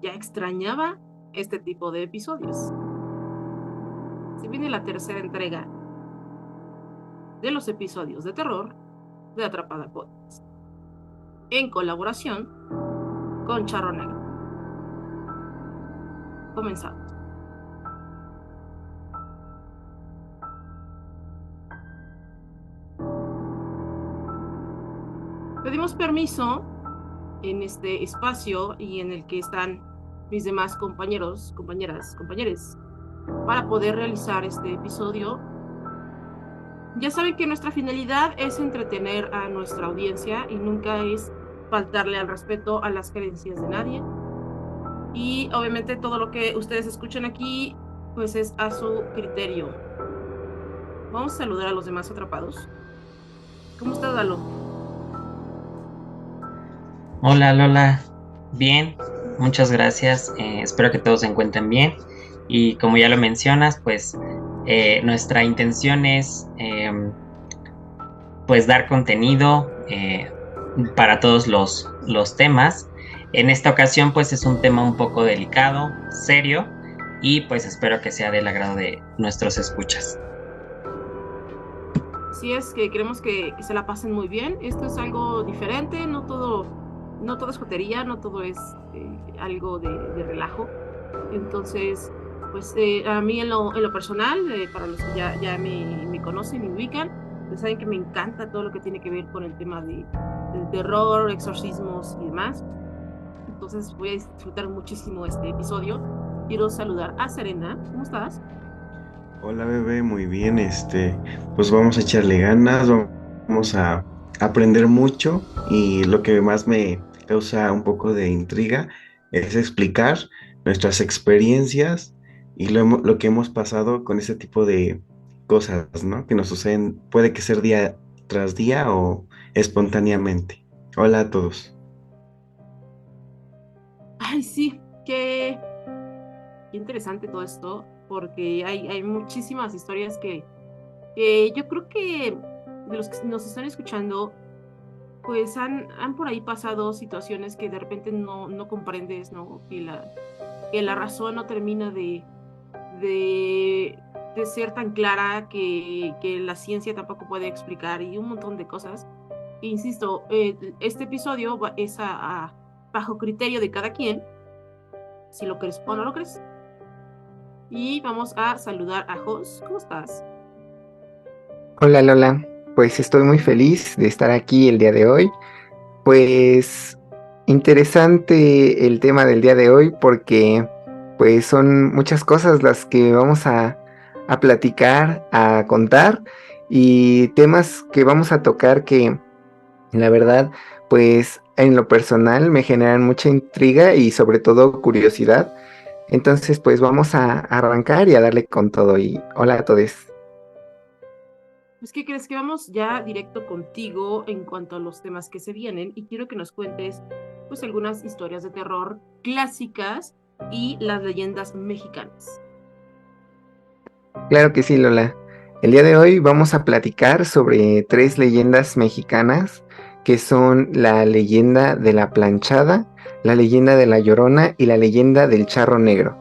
Ya extrañaba este tipo de episodios. Se viene la tercera entrega de los episodios de terror de Atrapada Podcast, en colaboración con Charro Negro. Comenzamos. Pedimos permiso en este espacio y en el que están mis demás compañeros, compañeras, compañeros, para poder realizar este episodio. Ya saben que nuestra finalidad es entretener a nuestra audiencia y nunca es faltarle al respeto a las creencias de nadie. Y obviamente todo lo que ustedes escuchan aquí, pues es a su criterio. Vamos a saludar a los demás atrapados. ¿Cómo estás, Dalo? Hola Lola, bien, muchas gracias. Espero que todos se encuentren bien. Y como ya lo mencionas, pues nuestra intención es pues dar contenido para todos los temas. En esta ocasión, pues es un tema un poco delicado, serio, y pues espero que sea del agrado de nuestros escuchas. Si es que queremos que se la pasen muy bien. Esto es algo diferente, no todo es jotería, no todo es algo de relajo. Entonces, pues a mí en lo personal, para los que ya me conocen y me ubican, pues saben que me encanta todo lo que tiene que ver con el tema del terror, exorcismos y demás. Entonces voy a disfrutar muchísimo este episodio. Quiero saludar a Serena. ¿Cómo estás? Hola bebé, muy bien, pues vamos a echarle ganas, vamos a aprender mucho y lo que más me causa un poco de intriga es explicar nuestras experiencias y lo que hemos pasado con este tipo de cosas, ¿no? Que nos suceden, puede que ser día tras día o espontáneamente. Hola a todos. Ay, sí, qué interesante todo esto, porque hay muchísimas historias que yo creo que de los que nos están escuchando, pues han por ahí pasado situaciones que de repente no comprendes, ¿no? Que la razón no termina de, de ser tan clara, que la ciencia tampoco puede explicar y un montón de cosas. E insisto, este episodio es bajo criterio de cada quien, si lo crees o no lo crees. Y vamos a saludar a Jos. ¿Cómo estás? Hola Lola, pues estoy muy feliz de estar aquí el día de hoy. Pues interesante el tema del día de hoy porque pues son muchas cosas las que vamos a platicar, a contar y temas que vamos a tocar que la verdad pues en lo personal me generan mucha intriga y sobre todo curiosidad. Entonces pues vamos a arrancar y a darle con todo y hola a todos. Pues, ¿qué crees? Que vamos ya directo contigo en cuanto a los temas que se vienen y quiero que nos cuentes pues algunas historias de terror clásicas y las leyendas mexicanas. Claro que sí, Lola. El día de hoy vamos a platicar sobre tres leyendas mexicanas que son la leyenda de la planchada, la leyenda de la Llorona y la leyenda del charro negro.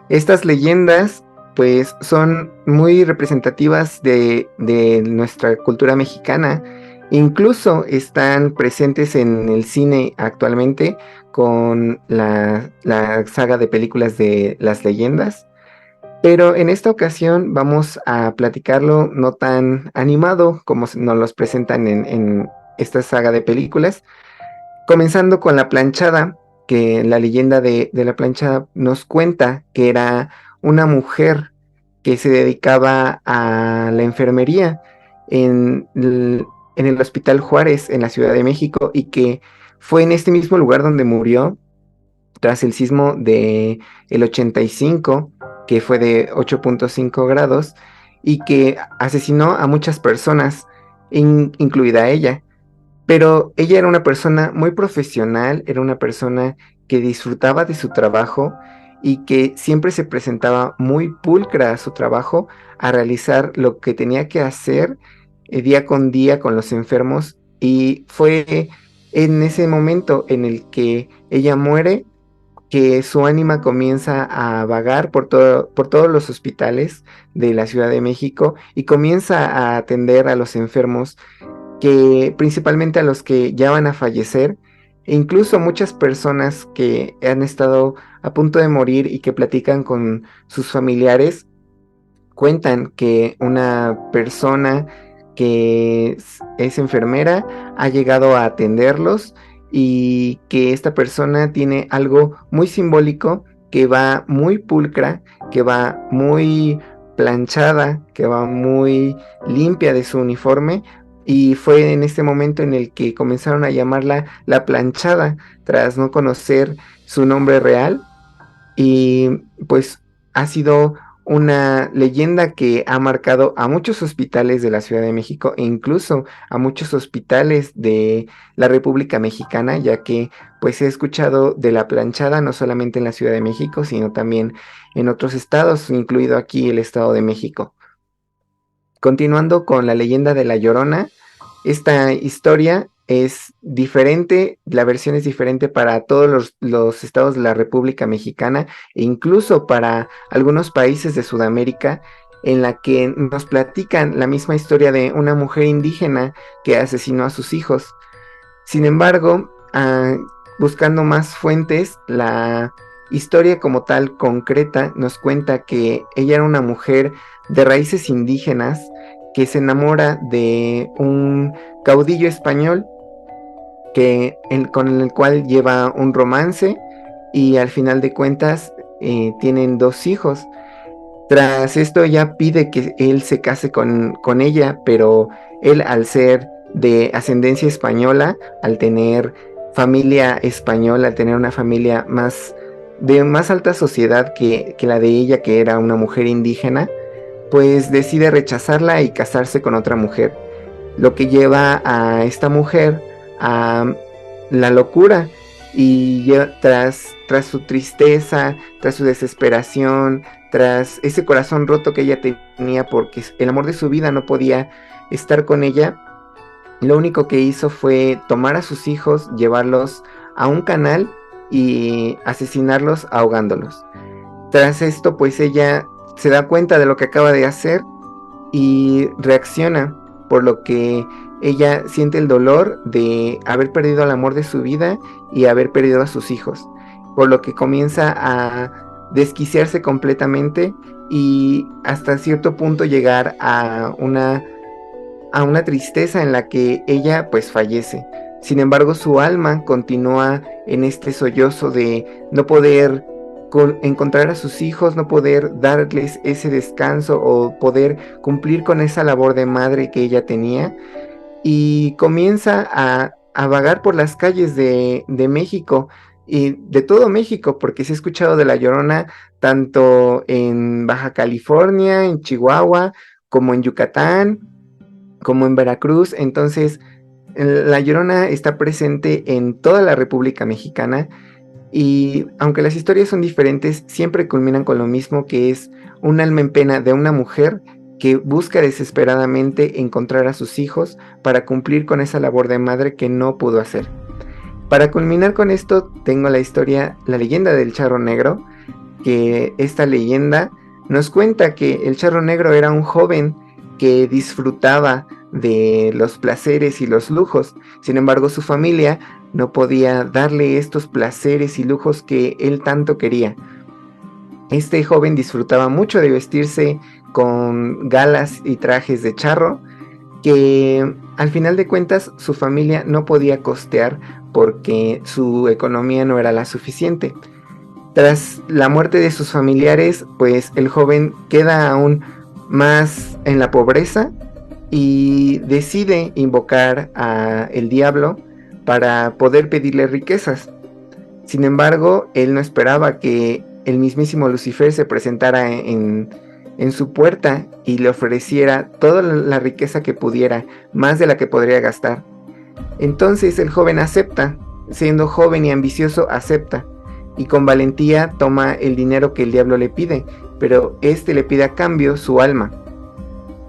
Estas leyendas pues son muy representativas de nuestra cultura mexicana. Incluso están presentes en el cine actualmente con la saga de películas de las leyendas. Pero en esta ocasión vamos a platicarlo no tan animado como nos los presentan en esta saga de películas, comenzando con la planchada, que la leyenda de la planchada nos cuenta que era una mujer que se dedicaba a la enfermería en el Hospital Juárez en la Ciudad de México y que fue en este mismo lugar donde murió tras el sismo de el 85, que fue de 8.5 grados, y que asesinó a muchas personas, incluida ella. Pero ella era una persona muy profesional, era una persona que disfrutaba de su trabajo y que siempre se presentaba muy pulcra a su trabajo, a realizar lo que tenía que hacer día con día con los enfermos y fue en ese momento en el que ella muere que su ánima comienza a vagar por todos los hospitales de la Ciudad de México y comienza a atender a los enfermos, que principalmente a los que ya van a fallecer, e incluso muchas personas que han estado a punto de morir y que platican con sus familiares, cuentan que una persona que es enfermera ha llegado a atenderlos y que esta persona tiene algo muy simbólico, que va muy pulcra, que va muy planchada, que va muy limpia de su uniforme, y fue en este momento en el que comenzaron a llamarla la planchada, tras no conocer su nombre real, y pues ha sido una leyenda que ha marcado a muchos hospitales de la Ciudad de México e incluso a muchos hospitales de la República Mexicana, ya que pues he escuchado de la planchada no solamente en la Ciudad de México, sino también en otros estados, incluido aquí el Estado de México. Continuando con la leyenda de La Llorona, esta historia es diferente, la versión es diferente para todos los estados de la República Mexicana e incluso para algunos países de Sudamérica, en la que nos platican la misma historia de una mujer indígena que asesinó a sus hijos. Sin embargo, buscando más fuentes, la historia como tal concreta nos cuenta que ella era una mujer de raíces indígenas que se enamora de un caudillo español con el cual lleva un romance, y al final de cuentas tienen 2 hijos. Tras esto ella pide que él se case con ella, pero él, al ser de ascendencia española, al tener familia española, al tener una familia de más alta sociedad que la de ella, que era una mujer indígena, pues decide rechazarla y casarse con otra mujer, lo que lleva a esta mujer a la locura, y tras su tristeza, tras su desesperación, tras ese corazón roto que ella tenía porque el amor de su vida no podía estar con ella, lo único que hizo fue tomar a sus hijos, llevarlos a un canal y asesinarlos ahogándolos. Tras esto, pues ella se da cuenta de lo que acaba de hacer y reacciona, por lo que ella siente el dolor de haber perdido el amor de su vida y haber perdido a sus hijos, por lo que comienza a desquiciarse completamente y hasta cierto punto llegar a una tristeza en la que ella pues fallece. Sin embargo, su alma continúa en este sollozo de no poder encontrar a sus hijos, no poder darles ese descanso o poder cumplir con esa labor de madre que ella tenía, y comienza a vagar por las calles de México y de todo México, porque se ha escuchado de La Llorona tanto en Baja California, en Chihuahua, como en Yucatán, como en Veracruz. Entonces La Llorona está presente en toda la República Mexicana, y aunque las historias son diferentes, siempre culminan con lo mismo, que es un alma en pena de una mujer que busca desesperadamente encontrar a sus hijos para cumplir con esa labor de madre que no pudo hacer. Para culminar con esto, tengo la leyenda del Charro Negro, que esta leyenda nos cuenta que el Charro Negro era un joven que disfrutaba de los placeres y los lujos. Sin embargo, su familia no podía darle estos placeres y lujos que él tanto quería. Este joven disfrutaba mucho de vestirse con galas y trajes de charro, que al final de cuentas su familia no podía costear porque su economía no era la suficiente. Tras la muerte de sus familiares, pues el joven queda aún más en la pobreza y decide invocar al diablo para poder pedirle riquezas. Sin embargo, él no esperaba que el mismísimo Lucifer se presentara en su puerta y le ofreciera toda la riqueza que pudiera, más de la que podría gastar. Entonces el joven acepta, siendo joven y ambicioso, acepta, y con valentía toma el dinero que el diablo le pide, pero este le pide a cambio su alma.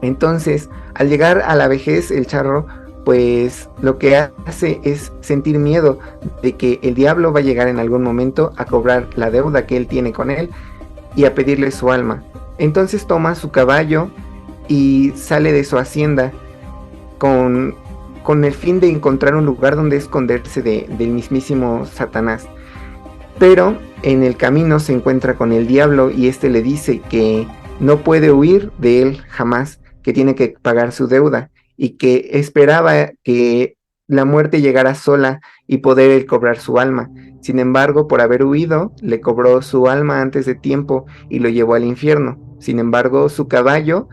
Entonces, al llegar a la vejez, el charro pues lo que hace es sentir miedo de que el diablo va a llegar en algún momento a cobrar la deuda que él tiene con él y a pedirle su alma. Entonces toma su caballo y sale de su hacienda con, con el fin de encontrar un lugar donde esconderse del mismísimo Satanás. Pero en el camino se encuentra con el diablo y este le dice que no puede huir de él jamás, que tiene que pagar su deuda y que esperaba que la muerte llegara sola y poder él cobrar su alma. Sin embargo, por haber huido, le cobró su alma antes de tiempo y lo llevó al infierno. Sin embargo, su caballo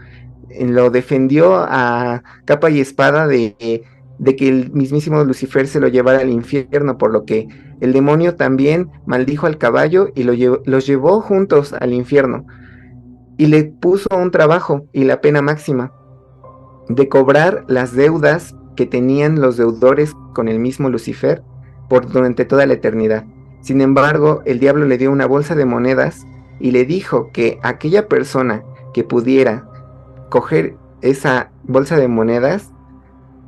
lo defendió a capa y espada de que el mismísimo Lucifer se lo llevara al infierno, por lo que el demonio también maldijo al caballo y los llevó juntos al infierno y le puso un trabajo y la pena máxima de cobrar las deudas que tenían los deudores con el mismo Lucifer durante toda la eternidad. Sin embargo, el diablo le dio una bolsa de monedas y le dijo que aquella persona que pudiera coger esa bolsa de monedas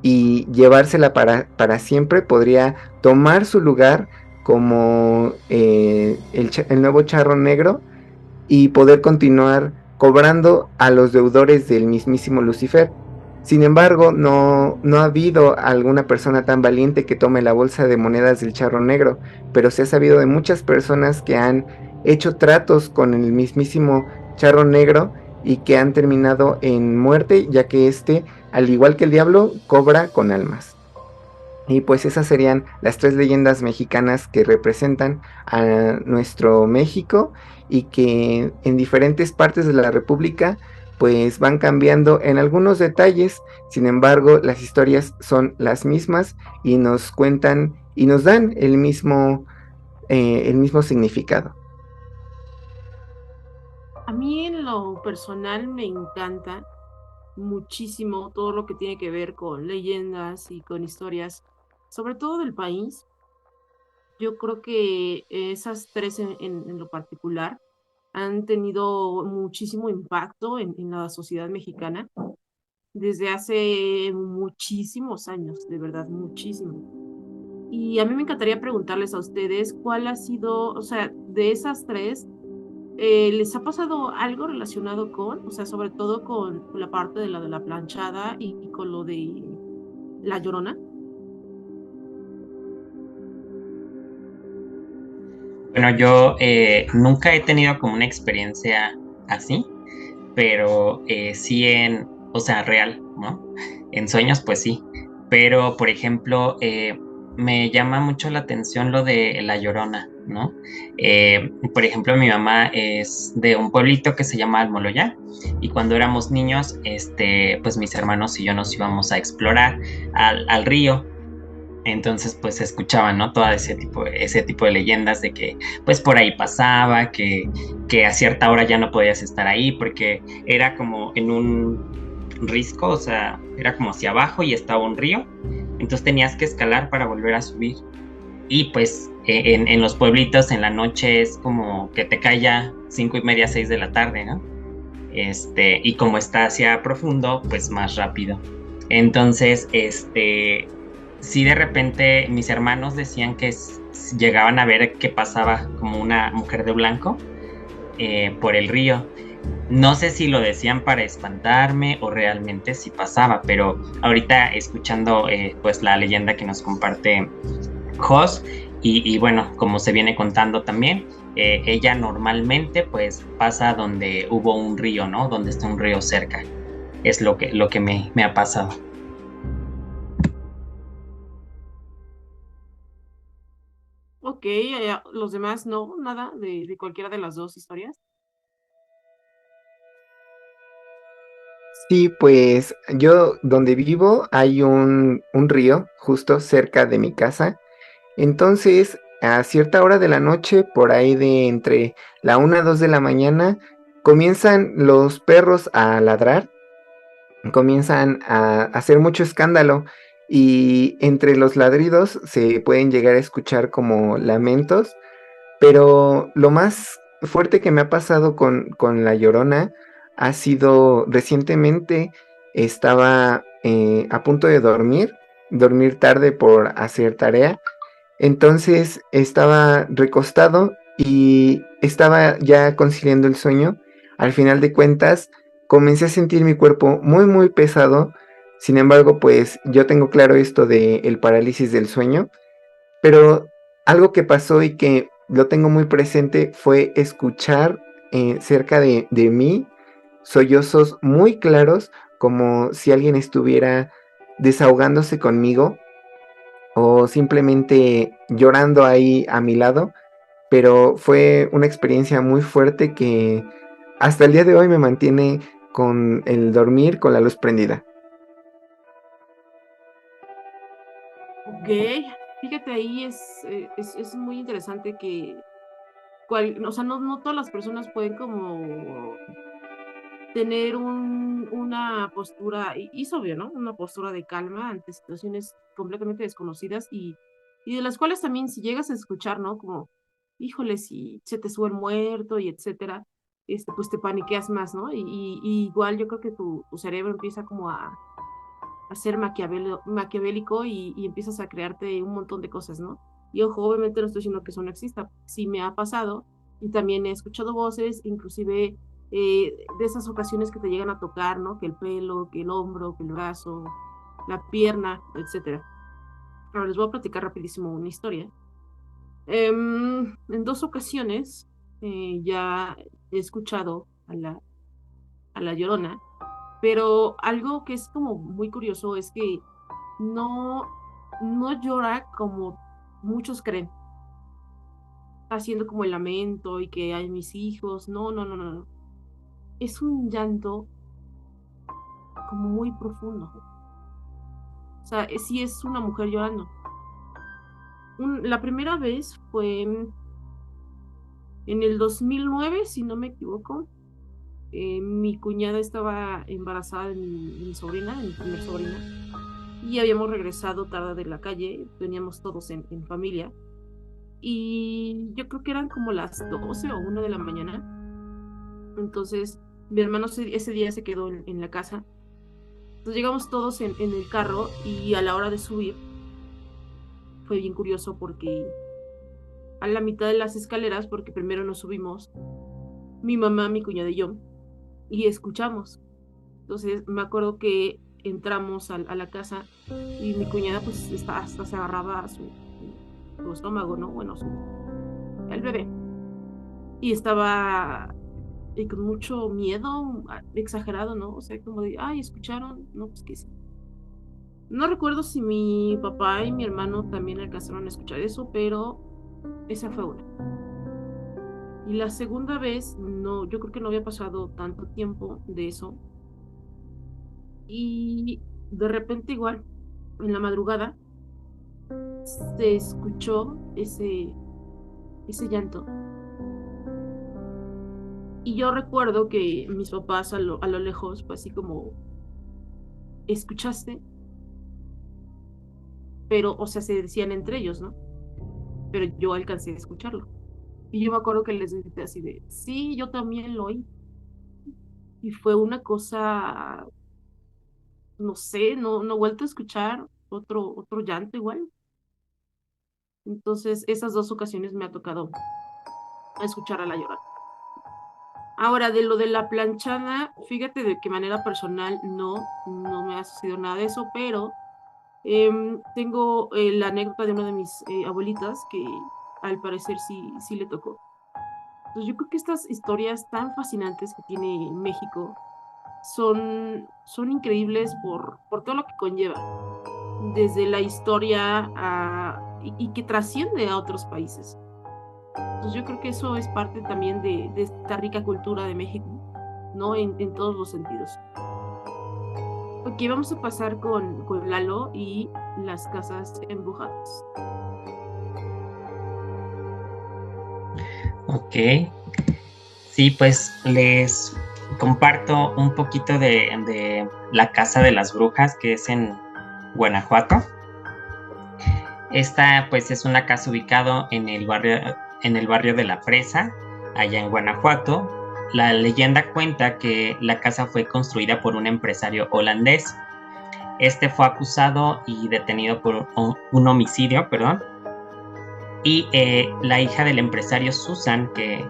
y llevársela para siempre podría tomar su lugar como el nuevo charro negro y poder continuar cobrando a los deudores del mismísimo Lucifer. Sin embargo, no ha habido alguna persona tan valiente que tome la bolsa de monedas del charro negro, pero se ha sabido de muchas personas que han hecho tratos con el mismísimo charro negro y que han terminado en muerte, ya que este, al igual que el diablo, cobra con almas. Y pues esas serían las tres leyendas mexicanas que representan a nuestro México y que en diferentes partes de la República pues van cambiando en algunos detalles. Sin embargo, las historias son las mismas y nos cuentan y nos dan el mismo significado. A mí en lo personal me encanta muchísimo todo lo que tiene que ver con leyendas y con historias, sobre todo del país. Yo creo que esas tres en lo particular han tenido muchísimo impacto en la sociedad mexicana desde hace muchísimos años, de verdad, muchísimo. Y a mí me encantaría preguntarles a ustedes cuál ha sido, o sea, de esas tres, ¿les ha pasado algo relacionado con, o sea, sobre todo con la parte de la planchada y con lo de La Llorona? Bueno, yo nunca he tenido como una experiencia así, pero sí o sea, real, ¿no? En sueños, pues sí. Pero, por ejemplo, me llama mucho la atención lo de La Llorona, ¿no? Por ejemplo, mi mamá es de un pueblito que se llama Almoloya, y cuando éramos niños, pues mis hermanos y yo nos íbamos a explorar al río. Entonces, pues se escuchaban, ¿no? Todo ese tipo de leyendas de que, pues por ahí pasaba, que a cierta hora ya no podías estar ahí porque era como en un risco, o sea, era como hacia abajo y estaba un río. Entonces tenías que escalar para volver a subir. Y pues en los pueblitos en la noche es como que te cae ya 5:30, 6 de la tarde, ¿no? Y como está hacia profundo, pues más rápido. Entonces, sí, de repente mis hermanos decían que llegaban a ver que pasaba como una mujer de blanco por el río. No sé si lo decían para espantarme o realmente si pasaba, pero ahorita escuchando pues la leyenda que nos comparte Jos y bueno, como se viene contando también, ella normalmente pues pasa donde hubo un río, ¿no? Donde está un río cerca. Es lo que me ha pasado. Ok, los demás no, nada de cualquiera de las dos historias. Sí, pues yo donde vivo hay un río justo cerca de mi casa. Entonces, a cierta hora de la noche, por ahí de entre la 1 a 2 de la mañana, comienzan los perros a ladrar, comienzan a hacer mucho escándalo y entre los ladridos se pueden llegar a escuchar como lamentos, pero lo más fuerte que me ha pasado con La Llorona ha sido recientemente estaba a punto de dormir dormir tarde por hacer tarea. Entonces estaba recostado y estaba ya conciliando el sueño. Al final de cuentas, comencé a sentir mi cuerpo muy, muy pesado. Sin embargo, pues yo tengo claro esto de el parálisis del sueño, pero algo que pasó y que lo tengo muy presente fue escuchar cerca de mí sollozos muy claros, como si alguien estuviera desahogándose conmigo o simplemente llorando ahí a mi lado, pero fue una experiencia muy fuerte que hasta el día de hoy me mantiene con el dormir con la luz prendida. Ok, fíjate ahí es muy interesante que, o sea, no todas las personas pueden como tener una postura, y es obvio, ¿no? Una postura de calma ante situaciones completamente desconocidas y de las cuales también si llegas a escuchar, ¿no? Como, híjole, si se te sube el muerto y etcétera, pues te paniqueas más, ¿no? Y igual yo creo que tu cerebro empieza como a ser maquiavélico y empiezas a crearte un montón de cosas, ¿no? Y ojo, obviamente no estoy diciendo que eso no exista, sí me ha pasado y también he escuchado voces, inclusive de esas ocasiones que te llegan a tocar, ¿no? Que el pelo, que el hombro, que el brazo, la pierna, etcétera. Ahora les voy a platicar rapidísimo una historia. En 2 ocasiones ya he escuchado a la Llorona, pero algo que es como muy curioso es que no, no llora como muchos creen, haciendo como el lamento y que hay mis hijos. No, no, no, no, no. Es un llanto como muy profundo. O sea, sí es una mujer llorando. La primera vez fue en el 2009 si no me equivoco. Mi cuñada estaba embarazada de mi sobrina, de mi primer sobrina, y habíamos regresado tarde de la calle, veníamos todos en familia, y yo creo que eran como las 12 o 1 de la mañana. Entonces mi hermano ese día se quedó en la casa. Entonces llegamos todos en el carro y a la hora de subir fue bien curioso porque a la mitad de las escaleras, porque primero nos subimos mi mamá, mi cuñada y yo, y escuchamos. Entonces me acuerdo que entramos a la casa y mi cuñada pues hasta se agarraba a su estómago, ¿no? Bueno, el bebé. Y estaba con mucho miedo, exagerado, ¿no? O sea, como de, ay, ¿escucharon? No, pues que sí. No recuerdo si mi papá y mi hermano también alcanzaron a escuchar eso, pero esa fue una. Y la segunda vez, no, yo creo que no había pasado tanto tiempo de eso. Y de repente igual, en la madrugada, se escuchó ese llanto. Y yo recuerdo que mis papás a lo lejos, pues así como, ¿escuchaste? Pero, o sea, se decían entre ellos, ¿no? Pero yo alcancé a escucharlo. Y yo me acuerdo que les dije así de, sí, yo también lo oí. Y fue una cosa, no sé, no he vuelto a escuchar otro llanto igual. Entonces, esas 2 ocasiones me ha tocado escuchar a la Llorona. Ahora, de lo de la planchada, fíjate de qué manera personal no me ha sucedido nada de eso, pero tengo la anécdota de una de mis abuelitas que al parecer sí le tocó. Entonces, yo creo que estas historias tan fascinantes que tiene México son increíbles por todo lo que conlleva, desde la historia y que trasciende a otros países. Entonces yo creo que eso es parte también de esta rica cultura de México, ¿no? En todos los sentidos. Ok, vamos a pasar con Lalo y las casas embrujadas. Ok, sí, pues les comparto un poquito de la Casa de las Brujas, que es en Guanajuato. Esta pues es una casa ubicada en el barrio de La Fresa, allá en Guanajuato. La leyenda cuenta que la casa fue construida por un empresario holandés Este fue acusado y detenido por un homicidio, perdón. Y la hija del empresario Susan, que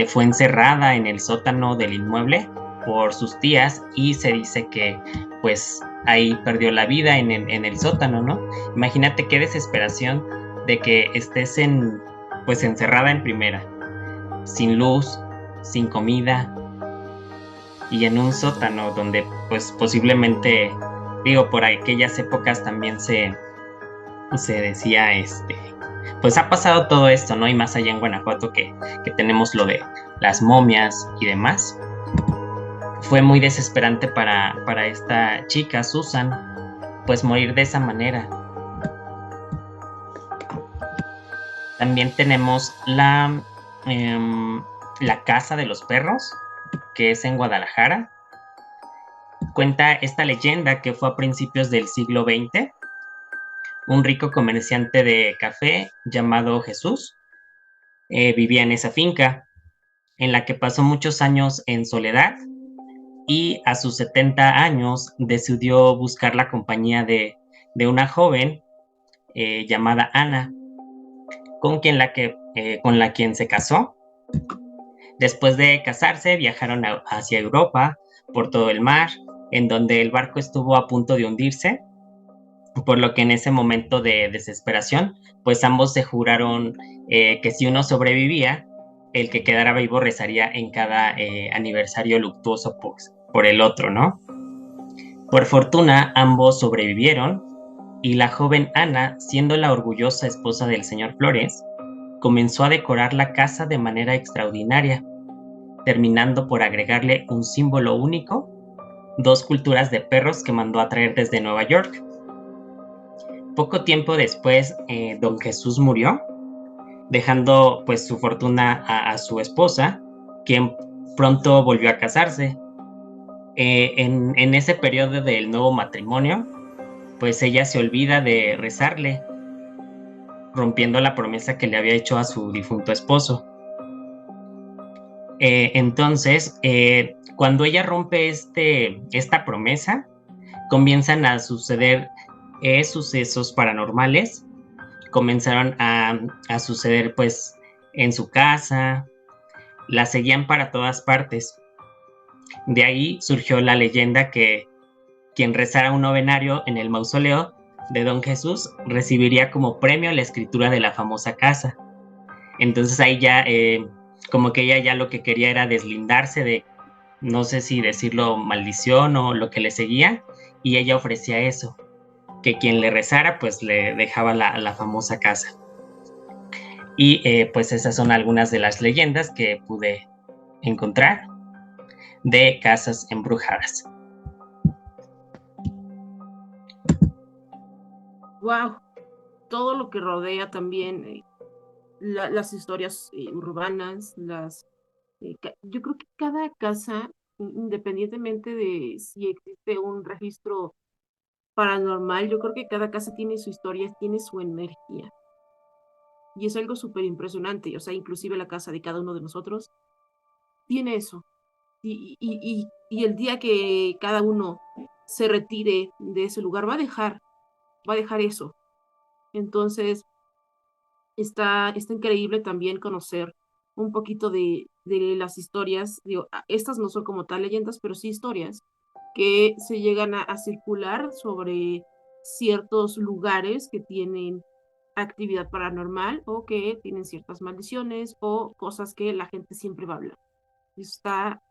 fue encerrada en el sótano del inmueble por sus tías, y se dice que pues ahí perdió la vida en el sótano, ¿no? Imagínate qué desesperación de que estés pues encerrada en primera, sin luz, sin comida, y en un sótano donde pues posiblemente, digo, por aquellas épocas también se decía, pues ha pasado todo esto, ¿no? Y más allá en Guanajuato que tenemos lo de las momias y demás. Fue muy desesperante para esta chica, Susan, pues morir de esa manera. También tenemos la Casa de los Perros, que es en Guadalajara. Cuenta esta leyenda que fue a principios del siglo XX. Un rico comerciante de café llamado Jesús vivía en esa finca, en la que pasó muchos años en soledad, y a sus 70 años decidió buscar la compañía de una joven llamada Ana, con quien se casó. Después de casarse, viajaron hacia Europa por todo el mar, en donde el barco estuvo a punto de hundirse, por lo que en ese momento de desesperación, pues ambos se juraron que si uno sobrevivía, el que quedara vivo rezaría en cada aniversario luctuoso por el otro, ¿no? Por fortuna, ambos sobrevivieron, y la joven Ana, siendo la orgullosa esposa del señor Flores, comenzó a decorar la casa de manera extraordinaria, terminando por agregarle un símbolo único, 2 culturas de perros que mandó a traer desde Nueva York. Poco tiempo después, don Jesús murió, dejando pues su fortuna a su esposa, quien pronto volvió a casarse. En ese periodo del nuevo matrimonio, pues ella se olvida de rezarle, rompiendo la promesa que le había hecho a su difunto esposo. Entonces, cuando ella rompe esta promesa, comienzan a suceder sucesos paranormales. Comenzaron a suceder pues en su casa, la seguían para todas partes. De ahí surgió la leyenda que quien rezara un novenario en el mausoleo de don Jesús recibiría como premio la escritura de la famosa casa. Entonces ahí ya como que ella ya lo que quería era deslindarse de, no sé si decirlo, maldición o lo que le seguía, y ella ofrecía eso, que quien le rezara pues le dejaba la famosa casa. Y pues esas son algunas de las leyendas que pude encontrar de casas embrujadas. Wow, todo lo que rodea también las historias urbanas, yo creo que cada casa, independientemente de si existe un registro paranormal, yo creo que cada casa tiene su historia, tiene su energía. Y es algo súper impresionante, o sea, inclusive la casa de cada uno de nosotros tiene eso. Y el día que cada uno se retire de ese lugar, va a dejar eso. Entonces, está increíble también conocer un poquito de las historias. Digo, estas no son como tal leyendas, pero sí historias que se llegan a circular sobre ciertos lugares que tienen actividad paranormal o que tienen ciertas maldiciones o cosas que la gente siempre va a hablar. Eso está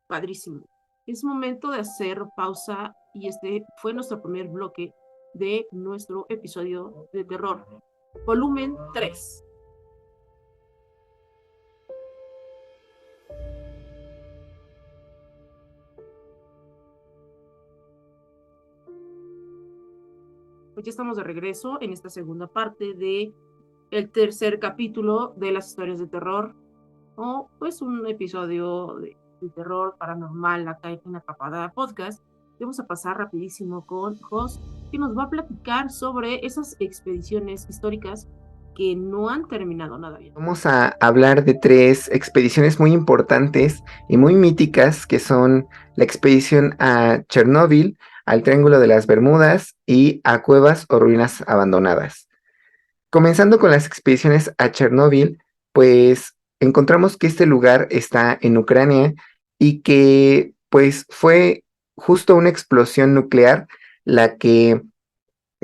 padrísimo. Es momento de hacer pausa y este fue nuestro primer bloque de nuestro episodio de terror, volumen 3. Pues ya estamos de regreso en esta segunda parte de el tercer capítulo de las historias de terror, o pues un episodio de terror paranormal acá en Atrapada Podcast. Vamos a pasar rapidísimo con Jos, que nos va a platicar sobre esas expediciones históricas que no han terminado nada bien. Vamos a hablar de 3 expediciones muy importantes y muy míticas, que son la expedición a Chernóbil, al Triángulo de las Bermudas y a cuevas o ruinas abandonadas. Comenzando con las expediciones a Chernóbil, pues encontramos que este lugar está en Ucrania y que pues fue justo una explosión nuclear la que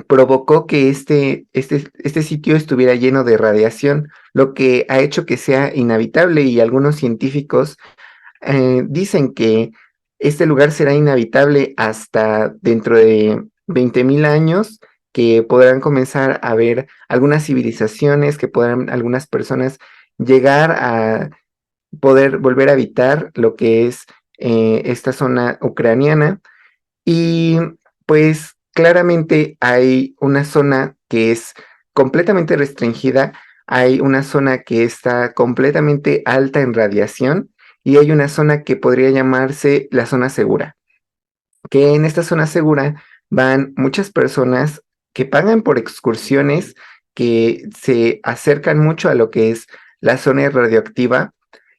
provocó que este sitio estuviera lleno de radiación, lo que ha hecho que sea inhabitable, y algunos científicos dicen que este lugar será inhabitable hasta dentro de 20.000 años, que podrán comenzar a ver algunas civilizaciones, que podrán algunas personas llegar a poder volver a habitar lo que es esta zona ucraniana. Y pues claramente hay una zona que es completamente restringida, hay una zona que está completamente alta en radiación y hay una zona que podría llamarse la zona segura, que en esta zona segura van muchas personas que pagan por excursiones, que se acercan mucho a lo que es la zona radioactiva,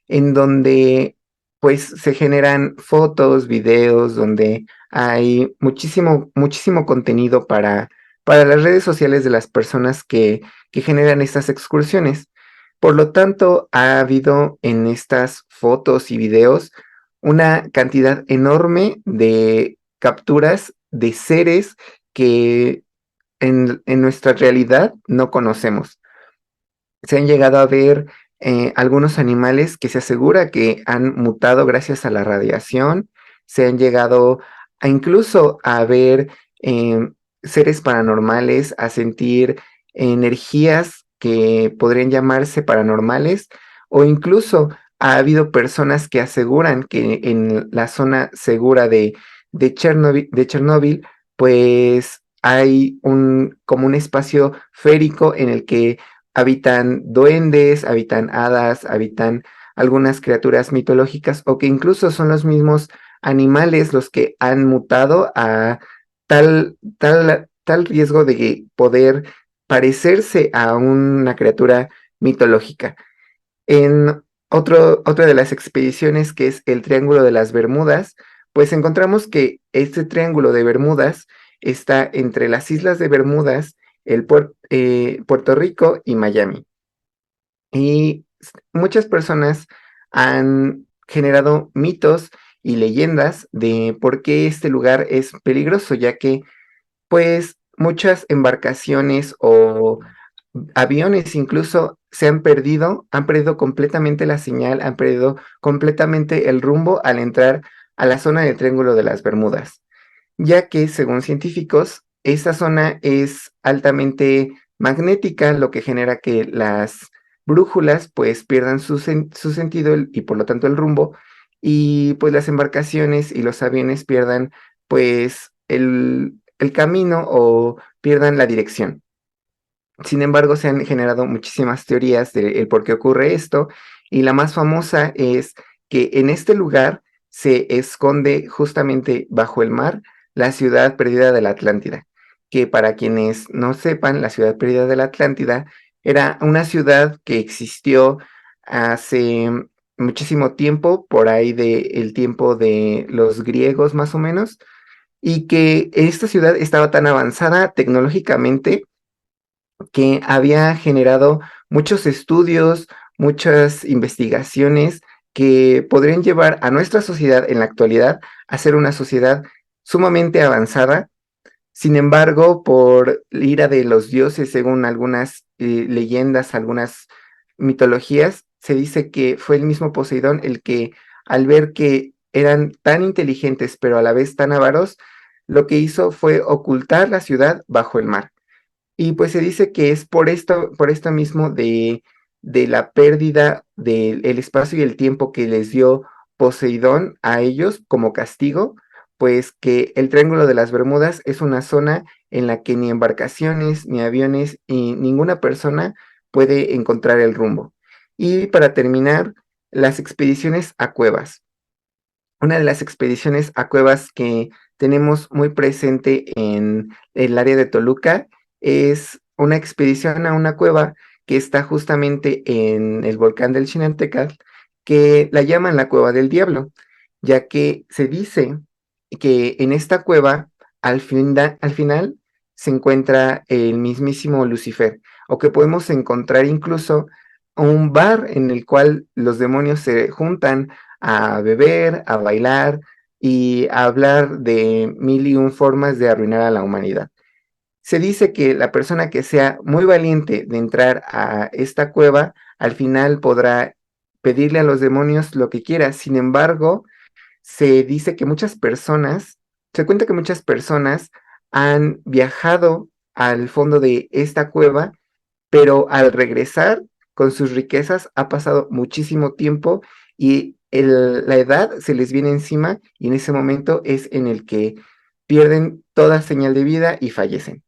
en donde pues se generan fotos, videos, donde hay muchísimo, muchísimo contenido para las redes sociales de las personas que generan estas excursiones. Por lo tanto, ha habido en estas fotos y videos una cantidad enorme de capturas de seres que en nuestra realidad no conocemos. Se han llegado a ver algunos animales que se asegura que han mutado gracias a la radiación. Se han llegado a incluso a ver seres paranormales, a sentir energías que podrían llamarse paranormales, o incluso ha habido personas que aseguran que en la zona segura de Chernóbil, pues hay como un espacio férico en el que habitan duendes, habitan hadas, habitan algunas criaturas mitológicas, o que incluso son los mismos animales los que han mutado a tal riesgo de poder parecerse a una criatura mitológica. En otra de las expediciones, que es el Triángulo de las Bermudas, pues encontramos que este Triángulo de Bermudas está entre las islas de Bermudas, Puerto Rico y Miami. Y muchas personas han generado mitos y leyendas de por qué este lugar es peligroso, ya que pues muchas embarcaciones o aviones incluso han perdido completamente la señal, han perdido completamente el rumbo al entrar a la zona del Triángulo de las Bermudas, ya que según científicos, esta zona es altamente magnética, lo que genera que las brújulas pues pierdan su sentido y por lo tanto el rumbo, y pues las embarcaciones y los aviones pierdan pues el camino o pierdan la dirección. Sin embargo, se han generado muchísimas teorías del por qué ocurre esto, y la más famosa es que en este lugar se esconde justamente bajo el mar la ciudad perdida de la Atlántida, que para quienes no sepan, la ciudad perdida de la Atlántida era una ciudad que existió hace muchísimo tiempo, por ahí del tiempo de los griegos más o menos, y que esta ciudad estaba tan avanzada tecnológicamente que había generado muchos estudios, muchas investigaciones que podrían llevar a nuestra sociedad en la actualidad a ser una sociedad sumamente avanzada. Sin embargo, por ira de los dioses, según algunas leyendas, algunas mitologías, se dice que fue el mismo Poseidón el que, al ver que eran tan inteligentes pero a la vez tan avaros, lo que hizo fue ocultar la ciudad bajo el mar. Y pues se dice que es por esto mismo de la pérdida del espacio y el tiempo que les dio Poseidón a ellos como castigo, pues que el Triángulo de las Bermudas es una zona en la que ni embarcaciones, ni aviones y ninguna persona puede encontrar el rumbo. Y para terminar, las expediciones a cuevas. Una de las expediciones a cuevas que tenemos muy presente en el área de Toluca es una expedición a una cueva que está justamente en el volcán del Chinantecas, que la llaman la Cueva del Diablo, ya que se dice que en esta cueva al final se encuentra el mismísimo Lucifer, o que podemos encontrar incluso un bar en el cual los demonios se juntan a beber, a bailar y a hablar de mil y un formas de arruinar a la humanidad. Se dice que la persona que sea muy valiente de entrar a esta cueva, al final podrá pedirle a los demonios lo que quiera. Sin embargo, se dice que se cuenta que muchas personas han viajado al fondo de esta cueva, pero al regresar con sus riquezas ha pasado muchísimo tiempo y la edad se les viene encima y en ese momento es en el que pierden toda señal de vida y fallecen.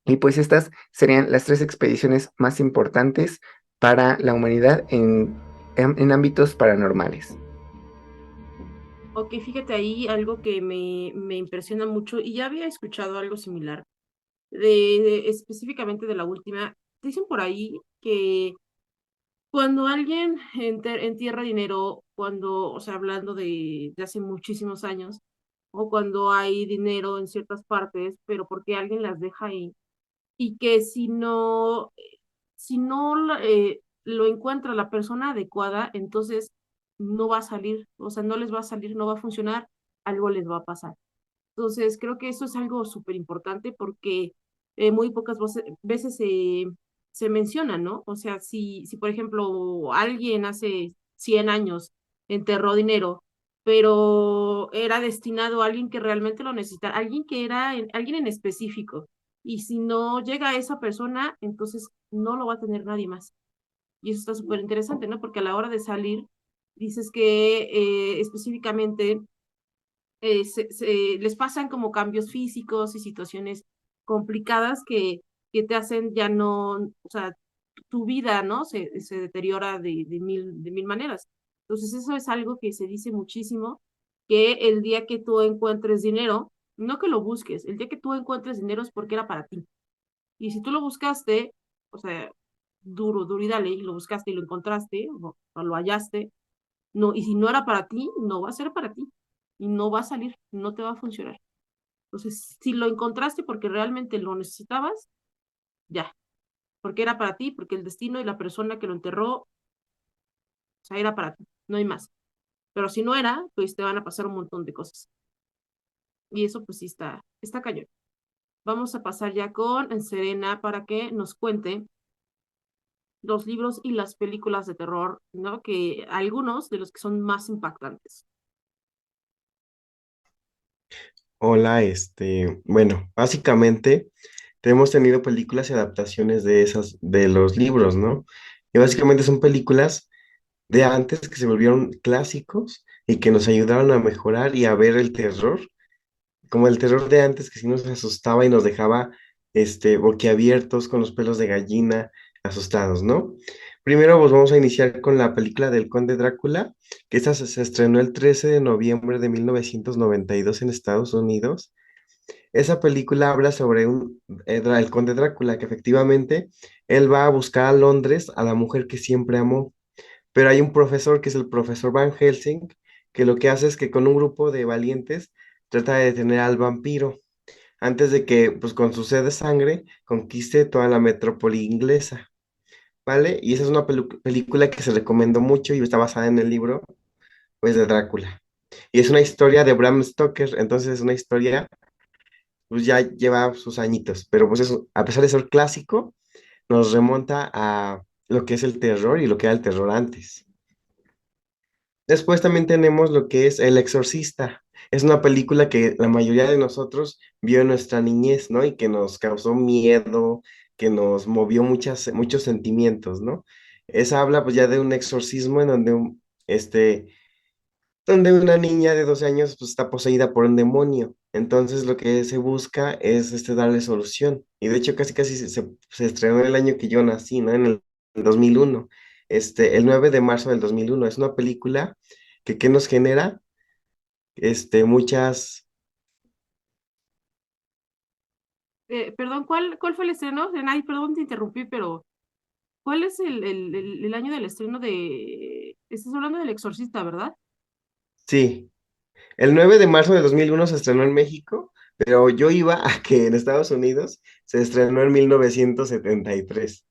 Y pues estas serían las tres expediciones más importantes para la humanidad en ámbitos paranormales. Ok, fíjate ahí algo que me impresiona mucho y ya había escuchado algo similar, específicamente de la última. Dicen por ahí que cuando alguien entierra dinero, o sea, hablando de hace muchísimos años, o cuando hay dinero en ciertas partes, pero porque alguien las deja ahí, y que si no lo encuentra la persona adecuada, entonces no va a salir, o sea, no les va a salir, no va a funcionar, algo les va a pasar. Entonces, creo que eso es algo súper importante porque muy pocas veces se menciona, ¿no? O sea, si por ejemplo alguien hace 100 años enterró dinero, pero era destinado a alguien que realmente lo necesitara, alguien en específico, y si no llega a esa persona, entonces no lo va a tener nadie más. Y eso está súper interesante, ¿no? Porque a la hora de salir, dices que específicamente les pasan como cambios físicos y situaciones complicadas que te hacen ya no, o sea, tu vida, ¿no? Se deteriora de mil maneras. Entonces, eso es algo que se dice muchísimo, que el día que tú encuentres dinero, no que lo busques, el día que tú encuentres dinero es porque era para ti. Y si tú lo buscaste, o sea, duro, duro y dale, y lo buscaste y lo encontraste, o lo hallaste, no, y si no era para ti, no va a ser para ti y no va a salir, no te va a funcionar. Entonces, si lo encontraste porque realmente lo necesitabas, ya, porque era para ti, porque el destino y la persona que lo enterró, o sea, era para ti, no hay más. Pero si no era, pues te van a pasar un montón de cosas. Y eso pues sí está cañón. Vamos a pasar ya con Serena para que nos cuente los libros y las películas de terror, ¿no? Que algunos de los que son más impactantes. Hola, bueno, básicamente hemos tenido películas y adaptaciones de esas, de los libros, ¿no? Y básicamente son películas de antes que se volvieron clásicos y que nos ayudaron a mejorar y a ver el terror, como el terror de antes que sí nos asustaba y nos dejaba, boquiabiertos con los pelos de gallina, asustados, ¿no? Primero, pues vamos a iniciar con la película del Conde Drácula, que esta se estrenó el 13 de noviembre de 1992 en Estados Unidos. Esa película habla sobre el Conde Drácula, que efectivamente él va a buscar a Londres a la mujer que siempre amó, pero hay un profesor que es el profesor Van Helsing, que lo que hace es que con un grupo de valientes trata de detener al vampiro antes de que, pues con su sed de sangre, conquiste toda la metrópoli inglesa, ¿vale? Y esa es una película que se recomendó mucho y está basada en el libro, pues, de Drácula. Y es una historia de Bram Stoker, entonces es una historia, pues ya lleva sus añitos, pero pues eso, a pesar de ser clásico, nos remonta a lo que es el terror y lo que era el terror antes. Después también tenemos lo que es El Exorcista. Es una película que la mayoría de nosotros vio en nuestra niñez, ¿no? Y que nos causó miedo, que nos movió muchos sentimientos, ¿no? Esa habla pues ya de un exorcismo en donde, donde una niña de 12 años pues está poseída por un demonio. Entonces lo que se busca es darle solución. Y de hecho casi casi se estrenó el año que yo nací, ¿no? En el 2001. El 9 de marzo del 2001. Es una película que nos genera muchas... Perdón, ¿cuál fue el estreno? Ay, perdón, te interrumpí, pero ¿cuál es el año del estreno de... Estás hablando del Exorcista, ¿verdad? Sí, el 9 de marzo del 2001 se estrenó en México, pero yo iba a que en Estados Unidos se estrenó en 1973.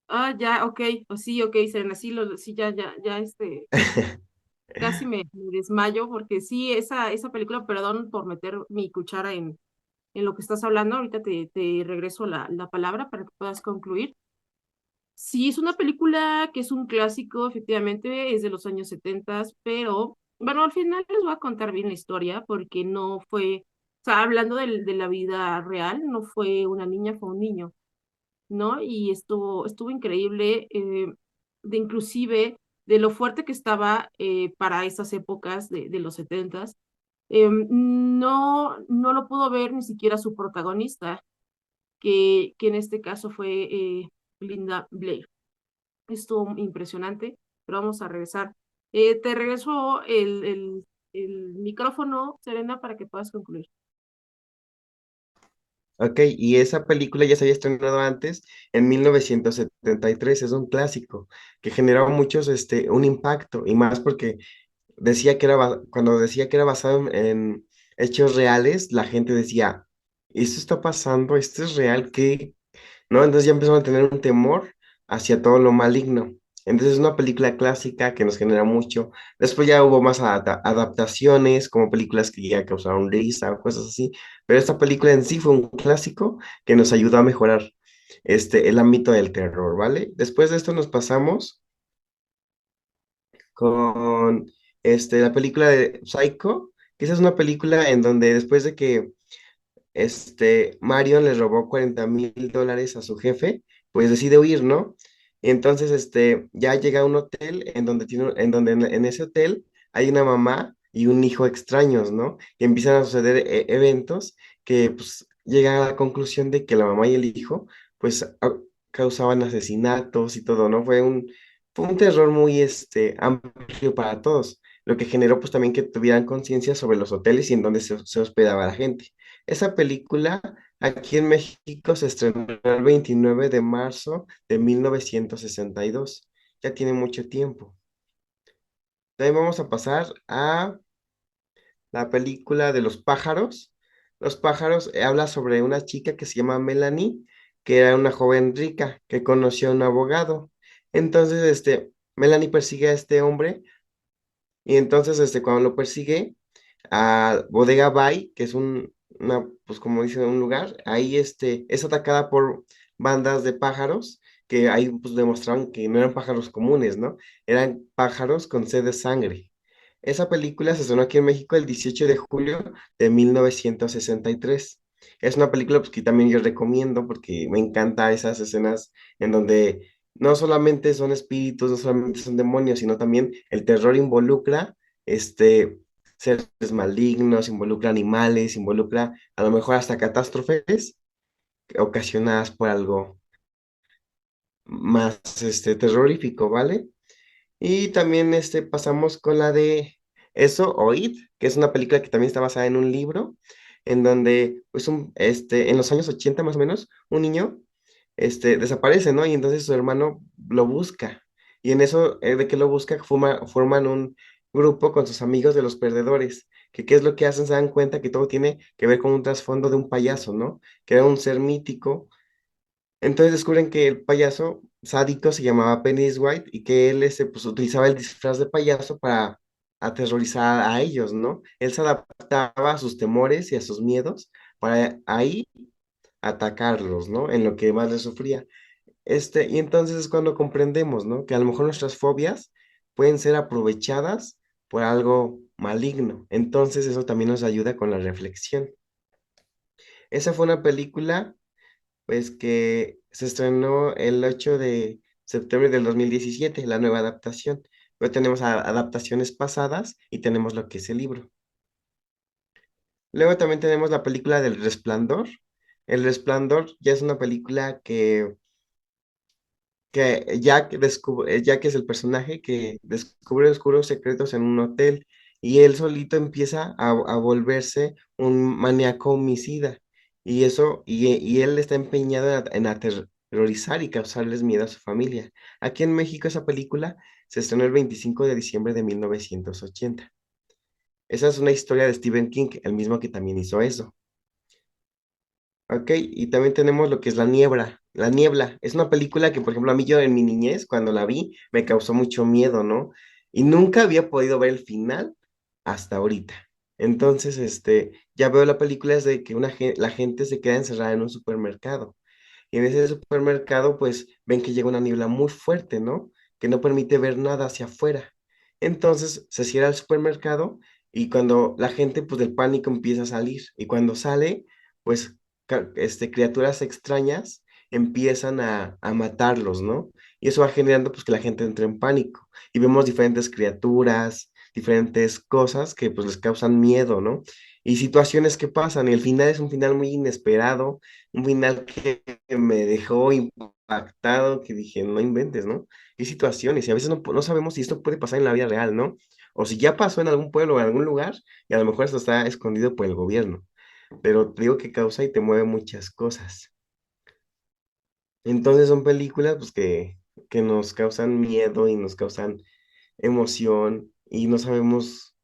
Ah, ya, ok, o sí, ok, Serena, sí, sí, ya, casi me desmayo, porque sí, esa película, perdón por meter mi cuchara en lo que estás hablando, ahorita te regreso la palabra para que puedas concluir. Sí, es una película que es un clásico, efectivamente, es de los años 70, pero bueno, al final les voy a contar bien la historia porque no fue, o sea, hablando de la vida real, no fue una niña, fue un niño, ¿no? Y estuvo increíble, de inclusive de lo fuerte que estaba para esas épocas de los 70. No lo pudo ver ni siquiera su protagonista, que en este caso fue Linda Blair. Estuvo impresionante, pero vamos a regresar. Te regreso el micrófono, Serena, para que puedas concluir. Ok, y esa película ya se había estrenado antes, en 1973. Es un clásico que generó muchos, un impacto, y más porque decía que cuando decía que era basado en hechos reales, la gente decía, ¿esto está pasando? ¿Esto es real? ¿Qué? ¿No? Entonces ya empezaron a tener un temor hacia todo lo maligno. Entonces es una película clásica que nos genera mucho. Después ya hubo más adaptaciones, como películas que ya causaron risa o cosas así. Pero esta película en sí fue un clásico que nos ayudó a mejorar el ámbito del terror, ¿vale? Después de esto nos pasamos con la película de Psycho, que esa es una película en donde después de que Marion le robó $40,000 a su jefe, pues decide huir, ¿no? Y entonces, ya llega a un hotel en ese hotel hay una mamá y un hijo extraños, ¿no? Y empiezan a suceder eventos que, pues, llegan a la conclusión de que la mamá y el hijo, pues, causaban asesinatos y todo, ¿no? Fue un terror muy, amplio para todos, lo que generó, pues, también que tuvieran conciencia sobre los hoteles y en dónde se hospedaba la gente. Esa película aquí en México se estrenó el 29 de marzo de 1962. Ya tiene mucho tiempo. También vamos a pasar a la película de los pájaros. Los pájaros habla sobre una chica que se llama Melanie, que era una joven rica que conoció a un abogado. Entonces, Melanie persigue a este hombre y entonces, cuando lo persigue, a Bodega Bay, que es pues como dice, un lugar, ahí es atacada por bandas de pájaros, que ahí pues demostraron que no eran pájaros comunes, ¿no? Eran pájaros con sed de sangre. Esa película se estrenó aquí en México el 18 de julio de 1963. Es una película pues, que también yo recomiendo porque me encanta esas escenas en donde no solamente son espíritus, no solamente son demonios, sino también el terror involucra seres malignos, involucra animales, involucra a lo mejor hasta catástrofes ocasionadas por algo más terrorífico, ¿vale? Y también pasamos con la de eso, o It, que es una película que también está basada en un libro, en donde, pues, en los años 80 más o menos, un niño desaparece, ¿no? Y entonces su hermano lo busca. Y en eso, de que lo busca, forman un grupo con sus amigos de los perdedores, que qué es lo que hacen, se dan cuenta que todo tiene que ver con un trasfondo de un payaso, ¿no? Que era un ser mítico. Entonces descubren que el payaso sádico se llamaba Pennywise y que él pues, utilizaba el disfraz de payaso para aterrorizar a ellos, ¿no? Él se adaptaba a sus temores y a sus miedos para ahí atacarlos, ¿no? En lo que más les sufría. Y entonces es cuando comprendemos, ¿no? Que a lo mejor nuestras fobias pueden ser aprovechadas por algo maligno. Entonces eso también nos ayuda con la reflexión. Esa fue una película, pues, que se estrenó el 8 de septiembre del 2017, la nueva adaptación. Pero tenemos adaptaciones pasadas y tenemos lo que es el libro. Luego también tenemos la película del Resplandor. El Resplandor ya es una película que Jack es el personaje que descubre oscuros secretos en un hotel y él solito empieza a volverse un maníaco homicida y él está empeñado en aterrorizar y causarles miedo a su familia. Aquí en México esa película se estrenó el 25 de diciembre de 1980. Esa es una historia de Stephen King, el mismo que también hizo eso. Ok, y también tenemos lo que es La Niebla. La Niebla es una película que, por ejemplo, a mí yo en mi niñez, cuando la vi, me causó mucho miedo, ¿no? Y nunca había podido ver el final hasta ahorita. Entonces, ya veo la película es de que la gente se queda encerrada en un supermercado. Y en ese supermercado, pues, ven que llega una niebla muy fuerte, ¿no? Que no permite ver nada hacia afuera. Entonces, se cierra el supermercado y cuando la gente, pues, del pánico empieza a salir. Y cuando sale, pues, criaturas extrañas empiezan a matarlos, ¿no? Y eso va generando, pues, que la gente entre en pánico. Y vemos diferentes criaturas, diferentes cosas que, pues, les causan miedo, ¿no? Y situaciones que pasan. Y el final es un final muy inesperado, un final que me dejó impactado, que dije, no inventes, ¿no? Hay situaciones y a veces no sabemos si esto puede pasar en la vida real, ¿no? O si ya pasó en algún pueblo o en algún lugar y a lo mejor esto está escondido por el gobierno, pero te digo que causa y te mueve muchas cosas. Entonces son películas pues, que nos causan miedo y nos causan emoción y no sabemos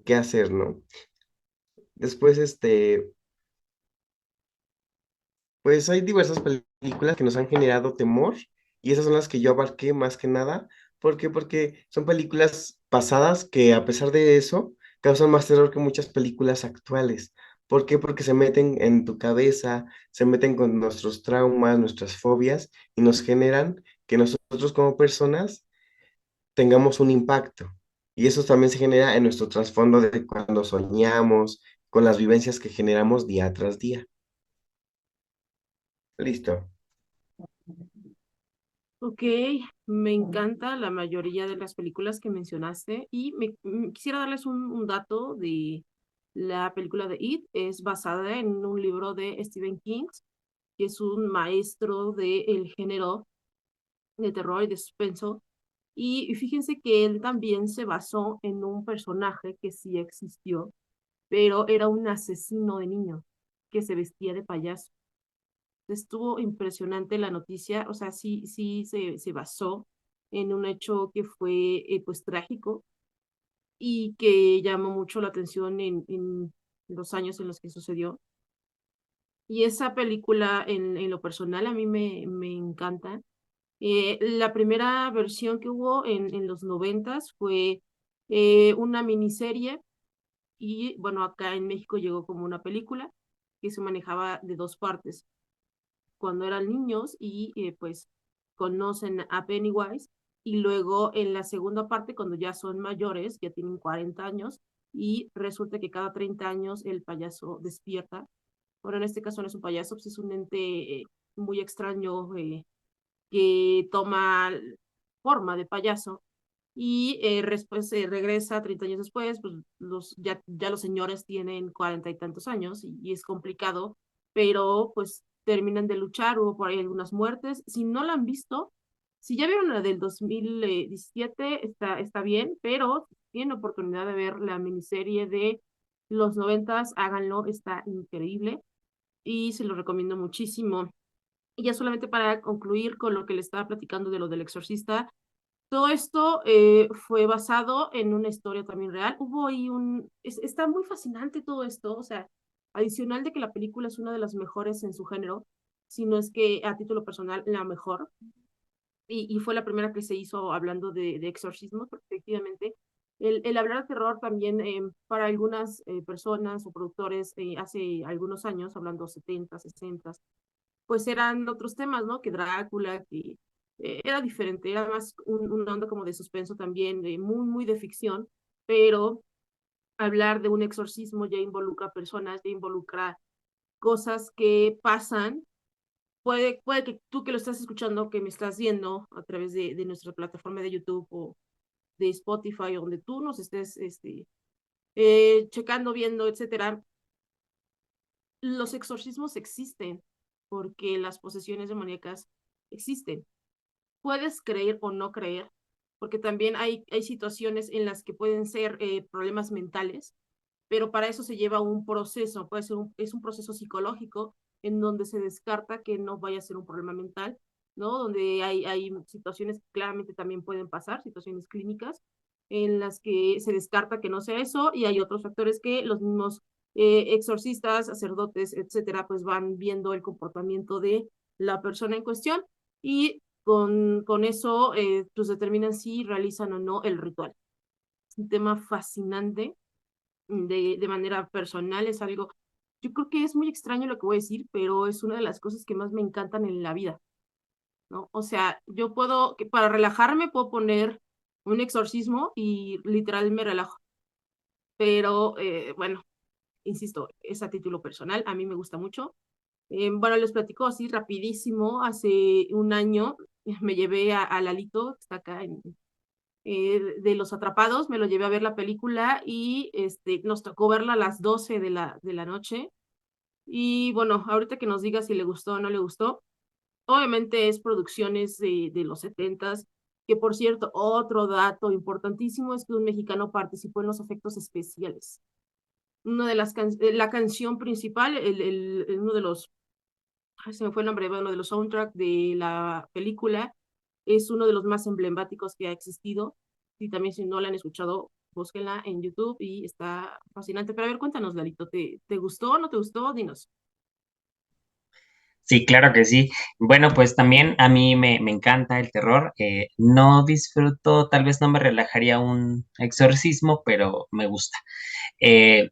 qué hacer, ¿no? Después, pues hay diversas películas que nos han generado temor y esas son las que yo abarqué más que nada. ¿Por qué? Porque son películas pasadas que a pesar de eso causan más terror que muchas películas actuales. ¿Por qué? Porque se meten en tu cabeza, se meten con nuestros traumas, nuestras fobias y nos generan que nosotros como personas tengamos un impacto. Y eso también se genera en nuestro trasfondo de cuando soñamos, con las vivencias que generamos día tras día. Listo. Ok, me encanta la mayoría de las películas que mencionaste y quisiera darles un dato de la película de It. Es basada en un libro de Stephen King, que es un maestro del género de terror y de suspenso. Y fíjense que él también se basó en un personaje que sí existió, pero era un asesino de niños que se vestía de payaso. Estuvo impresionante la noticia, o sea, sí se basó en un hecho que fue pues trágico y que llamó mucho la atención en los años en los que sucedió. Y esa película en lo personal a mí me encanta. La primera versión que hubo en los noventas fue una miniserie y bueno, acá en México llegó como una película que se manejaba de dos partes cuando eran niños y pues conocen a Pennywise y luego en la segunda parte cuando ya son mayores, ya tienen 40 años y resulta que cada 30 años el payaso despierta. Bueno, en este caso no es un payaso, pues es un ente muy extraño que toma forma de payaso y después regresa 30 años después, pues ya los señores tienen 40 y tantos años y es complicado, pero pues terminan de luchar, hubo por ahí algunas muertes. Si no la han visto, si ya vieron la del 2017, está bien, pero si tienen oportunidad de ver la miniserie de los noventas, háganlo, está increíble y se lo recomiendo muchísimo. Y ya solamente para concluir con lo que le estaba platicando de lo del exorcista, todo esto fue basado en una historia también real. Hubo ahí está muy fascinante todo esto, o sea, adicional de que la película es una de las mejores en su género, si no es que a título personal la mejor, y fue la primera que se hizo hablando de exorcismos, porque efectivamente el hablar de terror también para algunas personas o productores hace algunos años, hablando 70, 60, pues eran otros temas, ¿no? Que Drácula, que era diferente, era más una onda como de suspenso también, muy de ficción, pero hablar de un exorcismo ya involucra personas, ya involucra cosas que pasan. Puede que tú que lo estás escuchando, que me estás viendo a través de nuestra plataforma de YouTube o de Spotify, donde tú nos estés checando, viendo, etcétera, los exorcismos existen porque las posesiones demoníacas existen. Puedes creer o no creer, porque también hay situaciones en las que pueden ser problemas mentales, pero para eso se lleva un proceso, puede ser es un proceso psicológico en donde se descarta que no vaya a ser un problema mental, ¿no? Donde hay situaciones que claramente también pueden pasar, situaciones clínicas, en las que se descarta que no sea eso, y hay otros factores que los mismos exorcistas, sacerdotes, etcétera, pues van viendo el comportamiento de la persona en cuestión y con eso pues determinan si realizan o no el ritual. Es un tema fascinante de manera personal, es algo, yo creo que es muy extraño lo que voy a decir, pero es una de las cosas que más me encantan en la vida, ¿no? O sea, yo puedo, que para relajarme puedo poner un exorcismo y literal me relajo, pero bueno, insisto, es a título personal, a mí me gusta mucho. Bueno, les platico así rapidísimo, hace un año me llevé a Lalito, que está acá de Los Atrapados, me lo llevé a ver la película y nos tocó verla a las 12 de la noche. Y bueno, ahorita que nos diga si le gustó o no le gustó, obviamente es producciones de los 70s, que por cierto, otro dato importantísimo es que un mexicano participó en los efectos especiales. Una de la canción principal, uno de los, ay, se me fue el nombre, bueno, de los soundtrack de la película, es uno de los más emblemáticos que ha existido. Y también si no la han escuchado, búsquenla en YouTube y está fascinante. Pero a ver, cuéntanos, Lalito, ¿te gustó o no te gustó? Dinos. Sí, claro que sí. Bueno, pues también a mí me encanta el terror. No disfruto, tal vez no me relajaría un exorcismo, pero me gusta.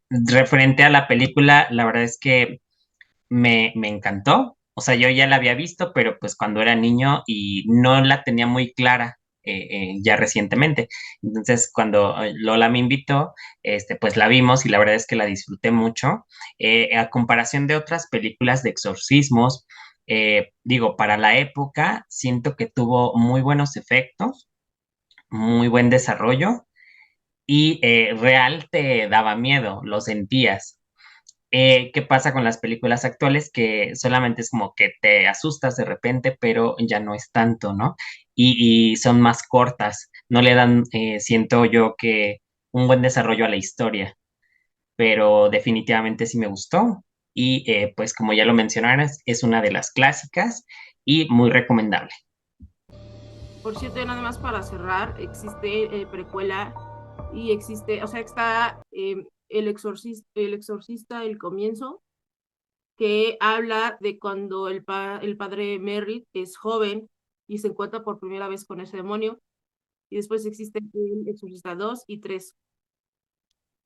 Referente a la película, la verdad es que me encantó. O sea, yo ya la había visto, pero pues cuando era niño y no la tenía muy clara ya recientemente. Entonces, cuando Lola me invitó, pues la vimos y la verdad es que la disfruté mucho. A comparación de otras películas de exorcismos, digo, para la época, siento que tuvo muy buenos efectos, muy buen desarrollo y real te daba miedo, lo sentías. ¿Qué pasa con las películas actuales? Que solamente es como que te asustas de repente, pero ya no es tanto, ¿no? Y son más cortas, no le dan, siento yo que un buen desarrollo a la historia, pero definitivamente sí me gustó y pues como ya lo mencionaron, es una de las clásicas y muy recomendable. Por cierto, nada más para cerrar, existe precuela y existe, o sea, está el exorcista, el comienzo, que habla de cuando el padre Merritt es joven y se encuentra por primera vez con ese demonio. Y después existe el Exorcista 2 y 3,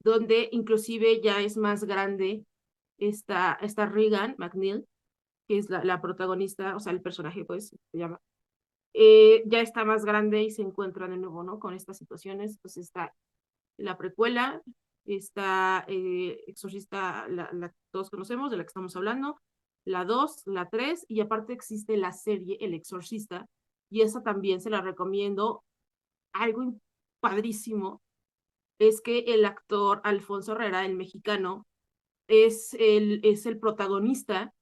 donde inclusive ya es más grande esta Regan McNeil, que es la protagonista, o sea, el personaje, pues, se llama. Ya está más grande y se encuentra de nuevo, ¿no? Con estas situaciones. Entonces está la precuela, está Exorcista, la que todos conocemos, de la que estamos hablando, la 2 la 3 y aparte existe la serie El Exorcista, y esa también se la recomiendo. Algo padrísimo es que el actor Alfonso Herrera, el mexicano, es el protagonista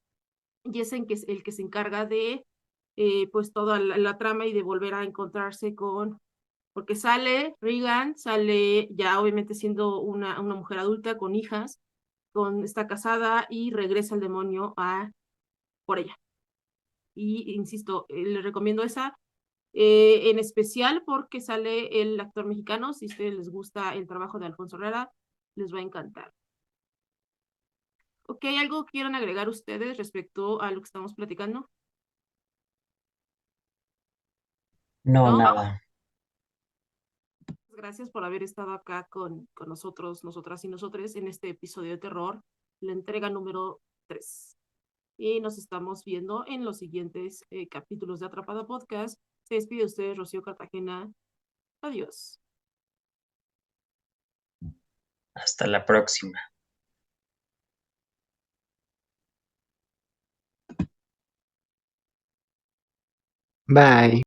y es el que se encarga de pues toda la trama y de volver a encontrarse con, porque sale Regan, sale ya obviamente siendo una mujer adulta con hijas, está casada y regresa el demonio por ella. Y insisto, le recomiendo esa, en especial porque sale el actor mexicano. Si a ustedes les gusta el trabajo de Alfonso Herrera, les va a encantar. Ok, ¿algo quieren agregar ustedes respecto a lo que estamos platicando? No, ¿No? nada. Gracias por haber estado acá con nosotros, nosotras y nosotres en este episodio de terror, la entrega número 3. Y nos estamos viendo en los siguientes capítulos de Atrapada Podcast. Se despide de ustedes, Rocío Cartagena. Adiós. Hasta la próxima. Bye.